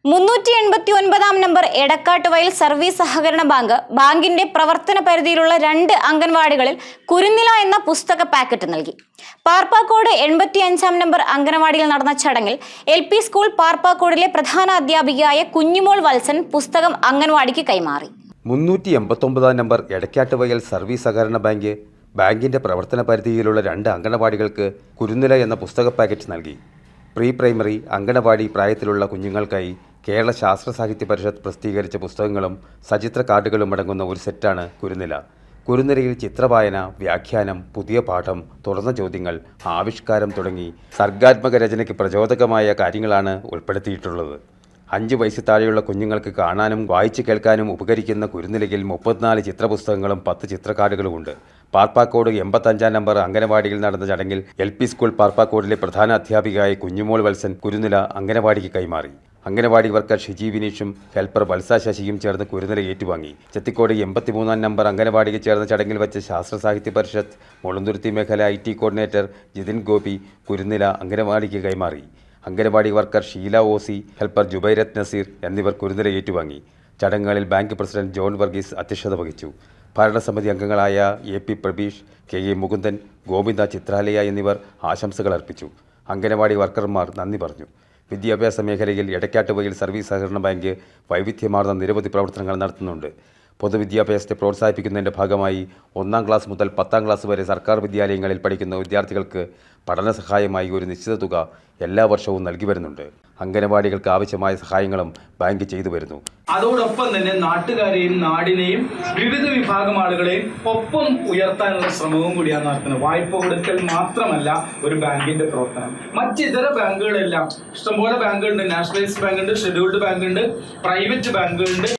389 number Edakkattuvayal service സഹകരണ ബാങ്കിന്റെ പ്രവർത്തന പരിധിയിലുള്ള 2 അംഗൻവാടികളിൽ കുരുന്നില എന്ന പുസ്തക പാക്കറ്റ് നൽകി. പാർപ്പാക്കോട് 85 നമ്പർ അംഗൻവാടിയിൽ നടന്ന ചടങ്ങിൽ LP സ്കൂൾ പാർപ്പാക്കോടിലെ പ്രധാന അധ്യാപികയായ കുഞ്ഞുമോൾ വത്സൻ പുസ്തകം അംഗൻവാടിക്ക് കൈമാറി. 389 നമ്പർ എടക്കാട്ടുവയൽ സർവീസ് സഹകരണ ബാങ്കിന്റെ പ്രവർത്തന പരിധിയിലുള്ള 2 അംഗൻവാടികൾക്ക് കുരുന്നില എന്ന പുസ്തക പാക്കറ്റ് നൽകി. പ്രീ പ്രൈമറി അംഗനവാടി പ്രായത്തിലുള്ള കുഞ്ഞുങ്ങൾക്കായി കേരള ശാസ്ത്ര സാഹിത്യ പരിഷത്ത് പ്രസിദ്ധീകരിച്ച പുസ്തകങ്ങളും സചിത്ര കാർഡുകളും അടങ്ങുന്ന ഒരു സെറ്റാണ് കുരുന്നില. കുരുന്നിലയിൽ ചിത്രവായന, വ്യാഖ്യാനം, പുതിയ പാഠം, തുറന്ന ചോദ്യങ്ങൾ, ആവിഷ്കാരം തുടങ്ങി സർഗാത്മക രചനയ്ക്ക് പ്രചോദകമായ കാര്യങ്ങളാണ് ഉൾപ്പെടുത്തിയിട്ടുള്ളത്. 5 വയസ്സ് താഴെയുള്ള കുഞ്ഞുങ്ങൾക്ക് കാണാനും വായിച്ചു കേൾക്കാനും ഉപകരിക്കുന്ന കുരുന്നിലയിൽ 34 ചിത്രപുസ്തകങ്ങളും 10 ചിത്രകാർഡുകളുമുണ്ട്. പാർപ്പാക്കോട് 85 നമ്പർ അംഗനവാടിയിൽ നടന്ന ചടങ്ങിൽ LP സ്കൂൾ പാർപ്പാക്കോടിലെ പ്രധാന അധ്യാപികയായ കുഞ്ഞുമോൾ വത്സൻ കുരുന്നില അംഗനവാടിക്ക് കൈമാറി. അംഗനവാടി വർക്കർ ഷിജി വിനീഷും ഹെൽപ്പർ വത്സ ശശിയും ചേർന്ന് കുരുന്നില ഏറ്റുവാങ്ങി. ചെത്തിക്കോട് 83 നമ്പർ അംഗനവാടിക്ക് ചേർന്ന ചടങ്ങിൽ വെച്ച് ശാസ്ത്ര സാഹിത്യ പരിഷത്ത് മുളന്തുരുത്തി മേഖല IT കോർഡിനേറ്റർ ജിതിൻ ഗോപി കുരുന്നില അംഗനവാടിക്ക് കൈമാറി. Anganwadi worker Sheela OC, helper Jubairath Nazeer എന്നിവർ കുരുന്നില ഏറ്റുവാങ്ങി. ചടങ്ങുകളിൽ ബാങ്ക് പ്രസിഡന്റ് ജോൺ വർഗീസ് അധ്യക്ഷത വഹിച്ചു. ഭരണസമിതി അംഗങ്ങളായ AP പ്രബീഷ്, KA മുകുന്ദൻ, ഗോവിന്ദ ചിത്രാലയ എന്നിവർ ആശംസകൾ അർപ്പിച്ചു. അംഗനവാടി വർക്കർമാർ നന്ദി പറഞ്ഞു. വിദ്യാഭ്യാസ മേഖലയിൽ എടക്കാട്ടുവയൽ സർവീസ് സഹകരണ ബാങ്ക് വൈവിധ്യമാർന്ന നിരവധി പ്രവർത്തനങ്ങൾ നടത്തുന്നുണ്ട്. പൊതുവിദ്യാഭ്യാസത്തെ പ്രോത്സാഹിപ്പിക്കുന്നതിൻ്റെ ഭാഗമായി 1ാം ക്ലാസ് മുതൽ 10ാം ക്ലാസ് വരെ സർക്കാർ വിദ്യാലയങ്ങളിൽ പഠിക്കുന്ന വിദ്യാർത്ഥികൾക്ക് പഠന സഹായമായി ഒരു നിശ്ചിത തുക എല്ലാ വർഷവും നൽകി വരുന്നുണ്ട്. അംഗനവാടികൾക്ക് ആവശ്യമായ സഹായങ്ങളും ബാങ്ക് ചെയ്തു വരുന്നു. അതോടൊപ്പം തന്നെ നാട്ടുകാരെയും നാടിനെയും വിവിധ വിഭാഗം ആളുകളെയും ഒപ്പം ഉയർത്താനുള്ള ശ്രമവും കൂടിയാണ് നടത്തുന്നത്. വായ്പ കൊടുക്കൽ മാത്രമല്ല ഒരു ബാങ്കിന്റെ പ്രവർത്തനം. മറ്റിതര ബാങ്കുകളെല്ലാം ഇഷ്ടംപോലെ ബാങ്കുകളുണ്ട്. നാഷണലൈസ്ഡ് ബാങ്ക് ഉണ്ട്, ഷെഡ്യൂൾഡ് ബാങ്ക് ഉണ്ട്, പ്രൈവറ്റ് ബാങ്കുകളുണ്ട്.